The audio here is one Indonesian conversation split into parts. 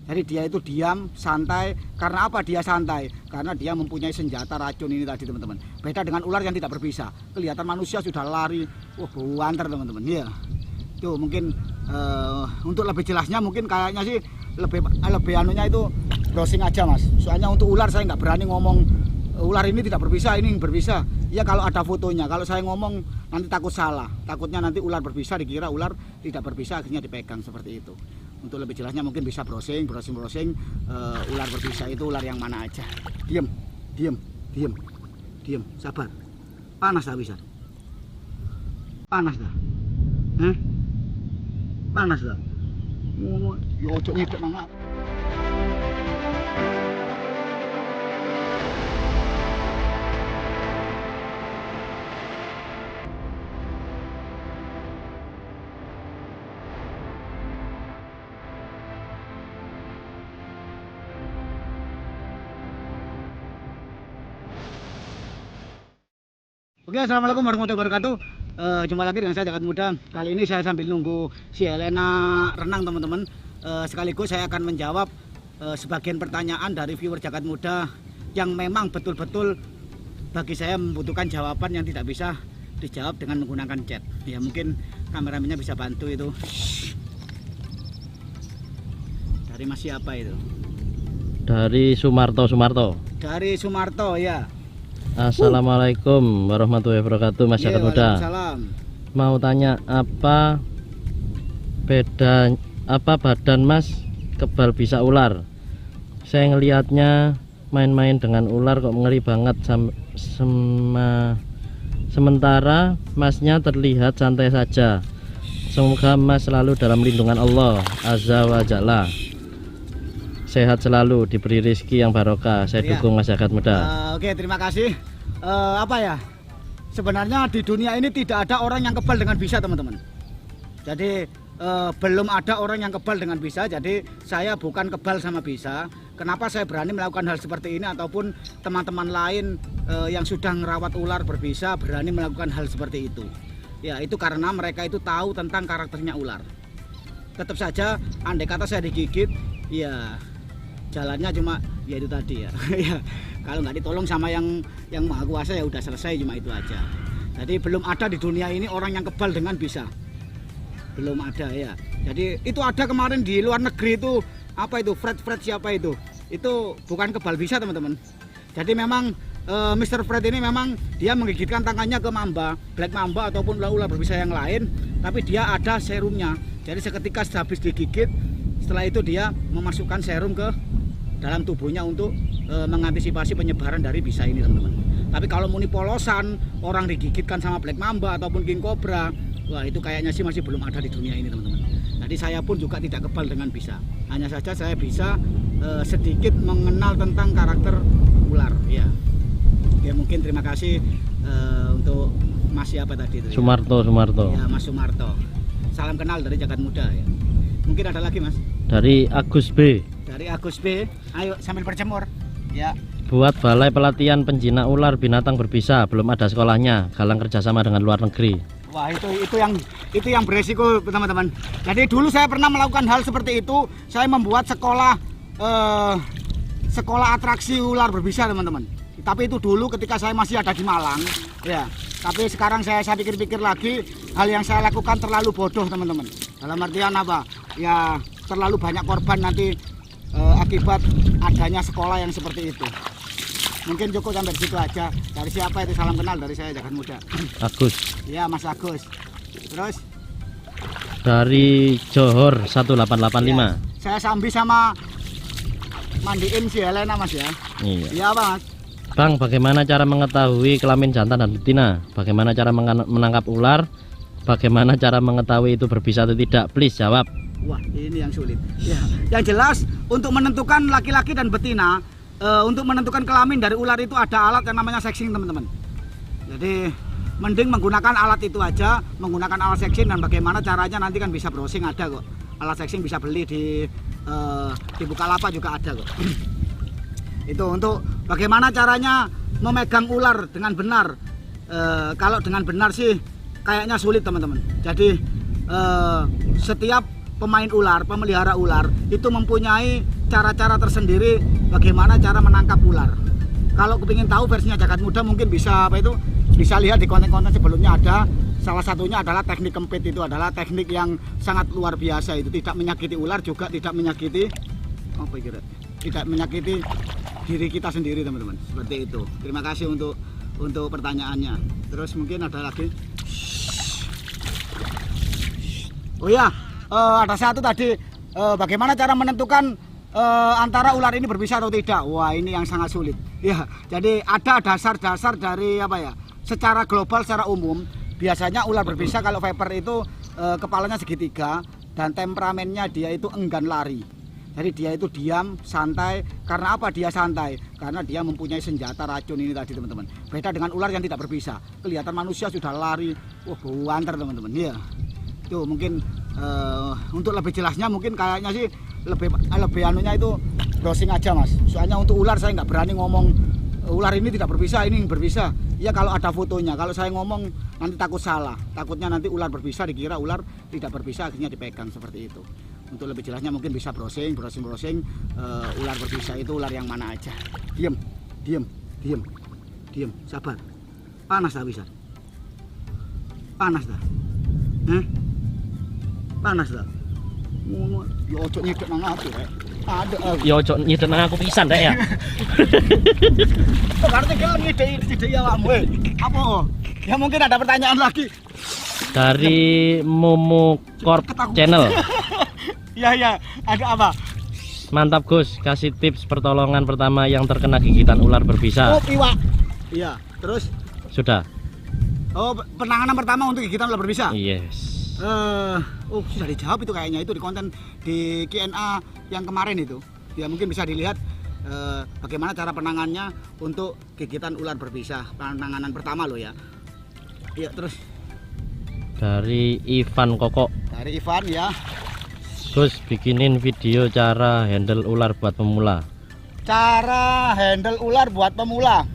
Jadi dia itu diam, santai. Karena apa dia santai? Karena dia mempunyai senjata racun ini tadi teman-teman. Beda dengan ular yang tidak berbisa. Kelihatan manusia sudah lari, wah buanter teman-teman. Iya. Tuh mungkin untuk lebih jelasnya mungkin kayaknya sih lebih anunya itu browsing aja mas. Soalnya untuk ular saya nggak berani ngomong ular ini tidak berbisa, ini berbisa. Ya kalau ada fotonya. Kalau saya ngomong nanti takut salah. Takutnya nanti ular berbisa dikira ular tidak berbisa akhirnya dipegang seperti itu. Untuk lebih jelasnya mungkin bisa browsing ular berbisa itu ular yang mana aja. Diam, sabar. Panas dah bisa. Panas dah. Panas dah. Yo ojo nyedek mangga. Oke, assalamualaikum warahmatullahi wabarakatuh. Jumpa lagi dengan saya Jagat Muda. Kali ini saya sambil nunggu si Helena renang teman-teman. Sekaligus saya akan menjawab sebagian pertanyaan dari viewer Jagat Muda yang memang betul-betul bagi saya membutuhkan jawaban yang tidak bisa dijawab dengan menggunakan chat. Ya mungkin kameramennya bisa bantu itu. Dari Mas siapa itu? Dari Sumarto. Dari Sumarto ya. Assalamualaikum warahmatullahi wabarakatuh, Mas Jagat Muda. Mau tanya apa badan Mas kebal bisa ular? Saya ngelihatnya main-main dengan ular kok ngeri banget. Sementara Masnya terlihat santai saja. Semoga Mas selalu dalam lindungan Allah Azza wa Jalla. Sehat selalu, diberi rezeki yang barokah. Saya dukung Mas Jagat Muda. Oke, terima kasih. Sebenarnya di dunia ini tidak ada orang yang kebal dengan bisa teman-teman. Jadi belum ada orang yang kebal dengan bisa. Jadi saya bukan kebal sama bisa. Kenapa saya berani melakukan hal seperti ini ataupun teman-teman lain yang sudah merawat ular berbisa berani melakukan hal seperti itu? Ya itu karena mereka itu tahu tentang karakternya ular. Tetap saja andai kata saya digigit, ya jalannya cuma ya itu tadi ya. Ya kalau nggak ditolong sama yang maha kuasa ya udah selesai, cuma itu aja. Jadi belum ada di dunia ini orang yang kebal dengan bisa, belum ada ya. Jadi itu ada kemarin di luar negeri itu apa itu Fred siapa itu bukan kebal bisa teman-teman. Jadi memang Mr. Fred ini memang dia menggigitkan tangannya ke mamba, black mamba ataupun ular berbisa yang lain, tapi dia ada serumnya. Jadi seketika habis digigit, setelah itu dia memasukkan serum ke dalam tubuhnya untuk mengantisipasi penyebaran dari bisa ini teman-teman. Tapi kalau muni polosan, orang digigitkan sama black mamba ataupun king cobra, wah itu kayaknya sih masih belum ada di dunia ini teman-teman. Jadi saya pun juga tidak kebal dengan bisa. Hanya saja saya bisa sedikit mengenal tentang karakter ular ya. Ya mungkin terima kasih untuk Mas siapa tadi itu? Sumarto. Ya Mas Sumarto. Salam kenal dari Jagat Muda ya. Mungkin ada lagi Mas? Dari Agus B. Dari Agus B. Ayo sambil berjemur. Ya. Buat balai pelatihan penjinak ular binatang berbisa, belum ada sekolahnya. Galang kerjasama dengan luar negeri. Wah itu yang beresiko teman-teman. Jadi dulu saya pernah melakukan hal seperti itu. Saya membuat sekolah atraksi ular berbisa teman-teman. Tapi itu dulu ketika saya masih ada di Malang. Ya. Tapi sekarang saya pikir-pikir lagi, hal yang saya lakukan terlalu bodoh teman-teman. Dalam artian apa? Ya terlalu banyak korban nanti akibat adanya sekolah yang seperti itu. Mungkin cukup sampai di situ aja. Dari siapa itu? Salam kenal dari saya Jagat Muda. Agus. Ya Mas Agus. Terus dari Johor 1885. Ya, saya sambil sama mandiin si Helena Mas ya. Iya. Iya Mas. Bang, bagaimana cara mengetahui kelamin jantan dan betina? Bagaimana cara menangkap ular? Bagaimana cara mengetahui itu berbisa atau tidak? Please jawab. Wah, ini yang sulit. Ya, yang jelas untuk menentukan laki-laki dan betina, untuk menentukan kelamin dari ular itu ada alat yang namanya sexing, teman-teman. Jadi mending menggunakan alat itu aja, menggunakan alat sexing, dan bagaimana caranya nanti kan bisa browsing, ada kok. Alat sexing bisa beli di Bukalapak juga ada kok. Itu untuk bagaimana caranya memegang ular dengan benar. Kalau dengan benar sih kayaknya sulit teman-teman. Jadi setiap pemain ular, pemelihara ular itu mempunyai cara-cara tersendiri bagaimana cara menangkap ular. Kalau kepingin tahu versinya Jagat Muda mungkin bisa bisa lihat di konten-konten sebelumnya ada. Salah satunya adalah teknik kempit, itu adalah teknik yang sangat luar biasa, itu tidak menyakiti ular juga tidak menyakiti tidak menyakiti diri kita sendiri teman-teman, seperti itu. Terima kasih untuk pertanyaannya. Terus mungkin ada lagi. Oh ya, ada satu tadi, bagaimana cara menentukan antara ular ini berbisa atau tidak? Wah, ini yang sangat sulit. Ya, jadi ada dasar-dasar dari secara global, secara umum, biasanya ular berbisa kalau viper itu kepalanya segitiga dan temperamennya dia itu enggan lari. Jadi dia itu diam, santai. Karena apa dia santai? Karena dia mempunyai senjata racun ini tadi teman-teman. Beda dengan ular yang tidak berbisa. Kelihatan manusia sudah lari, wah buanter teman-teman. Iya. Itu mungkin untuk lebih jelasnya mungkin kayaknya sih lebih anunya itu browsing aja mas. Soalnya untuk ular saya nggak berani ngomong ular ini tidak berbisa, ini berbisa. Ya kalau ada fotonya. Kalau saya ngomong nanti takut salah. Takutnya nanti ular berbisa dikira ular tidak berbisa, akhirnya dipegang seperti itu. Untuk lebih jelasnya mungkin bisa browsing ular berbisa itu ular yang mana aja. Diam, sabar. Panas dah bisa. Panas dah. Panas dah. Ya ojo nyedek nang aku rek. Ada. Ya ojo nyedek nang aku pisan rek ya. Berarti gelem nyedek awakmu. Apa? Ya mungkin ada pertanyaan lagi. Dari Momo Corp Channel. Ya, ada apa? Mantap Gus, kasih tips pertolongan pertama yang terkena gigitan ular berbisa. Oh, iwak. Iya, terus? Sudah. Oh, penanganan pertama untuk gigitan ular berbisa? Yes. Sudah dijawab itu kayaknya, itu di konten di Q&A yang kemarin itu. Ya mungkin bisa dilihat bagaimana cara penanganannya untuk gigitan ular berbisa. Penanganan pertama loh ya. Iya, terus? Dari Ivan Koko. Dari Ivan ya. Gus, bikinin video cara handle ular buat pemula. Cara handle ular buat pemula.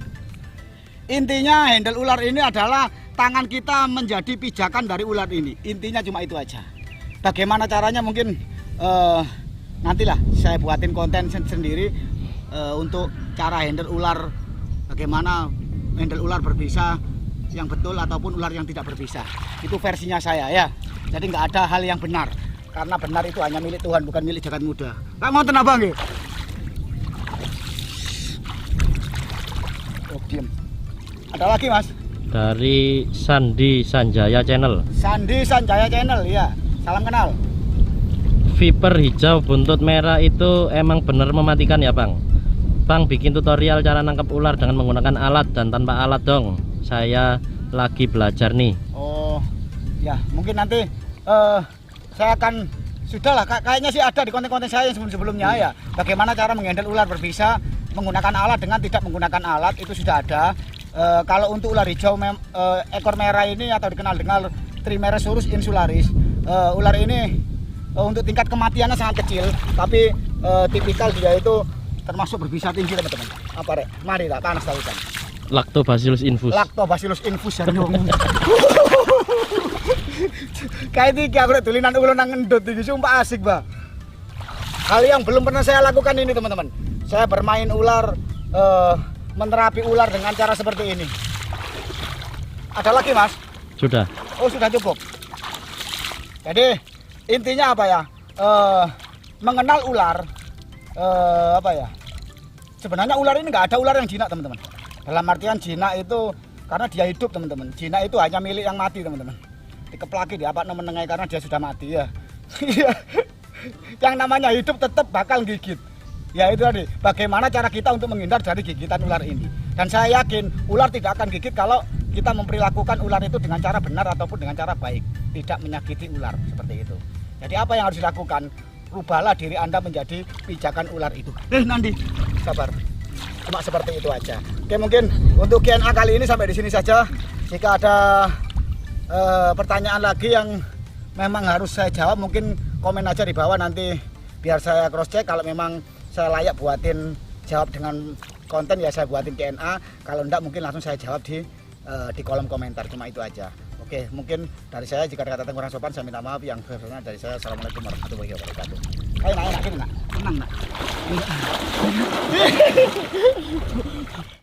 Intinya handle ular ini adalah tangan kita menjadi pijakan dari ular ini. Intinya cuma itu aja. Bagaimana caranya mungkin nantilah saya buatin konten sendiri untuk cara handle ular. Bagaimana handle ular berbisa yang betul ataupun ular yang tidak berbisa. Itu versinya saya ya. Jadi nggak ada hal yang benar. Karena benar itu hanya milik Tuhan, bukan milik Jagat Muda. Tak mau tenang nggih. Oh, diam. Ada lagi, Mas? Dari Sandi Sanjaya Channel. Sandi Sanjaya Channel, ya. Salam kenal. Viper hijau buntut merah itu emang benar mematikan ya, Bang? Bang, bikin tutorial cara nangkap ular dengan menggunakan alat dan tanpa alat dong. Saya lagi belajar nih. Oh, ya, mungkin nanti saya akan sudahlah kayaknya sih ada di konten-konten saya yang sebelumnya ya. Bagaimana cara menghandle ular berbisa menggunakan alat dengan tidak menggunakan alat itu sudah ada. Kalau untuk ular hijau ekor merah ini atau dikenal dengan Trimeresurus insularis, ular ini untuk tingkat kematiannya sangat kecil, tapi tipikal dia itu termasuk berbisa tinggi teman-teman. Apa rek? Mari lah panas tahu kan. Lactobacillus infus. Lactobacillus infus ya dong. Kayak iki aku tulinan ulo nang ngendut iki sumpah asik, Bah. Hal yang belum pernah saya lakukan ini, teman-teman. Saya bermain ular menerapi ular dengan cara seperti ini. Ada lagi, Mas? Sudah. Oh, sudah cukup. Jadi, intinya apa ya? Mengenal ular sebenarnya ular ini nggak ada ular yang jinak, teman-teman. Dalam artian jinak itu karena dia hidup, teman-teman. Jinak itu hanya milik yang mati, teman-teman. Dikeplaki di apa menengai karena dia sudah mati ya. Yang namanya hidup tetap bakal gigit. Ya itu tadi, bagaimana cara kita untuk menghindar dari gigitan ular ini. Dan saya yakin ular tidak akan gigit kalau kita memperlakukan ular itu dengan cara benar ataupun dengan cara baik, tidak menyakiti ular seperti itu. Jadi apa yang harus dilakukan? Rubahlah diri Anda menjadi pijakan ular itu. Nanti sabar. Cuma seperti itu aja. Oke, mungkin untuk Q&A kali ini sampai di sini saja. Jika ada pertanyaan lagi yang memang harus saya jawab, mungkin komen aja di bawah nanti biar saya cross check. Kalau memang saya layak buatin jawab dengan konten ya saya buatin Q&A. Kalau enggak mungkin langsung saya jawab di kolom komentar. Cuma itu aja. Oke, mungkin dari saya jika ada kata-kata kurang sopan saya minta maaf. Yang sebenarnya dari saya assalamualaikum warahmatullahi wabarakatuh. Ayo nak, tenang nak.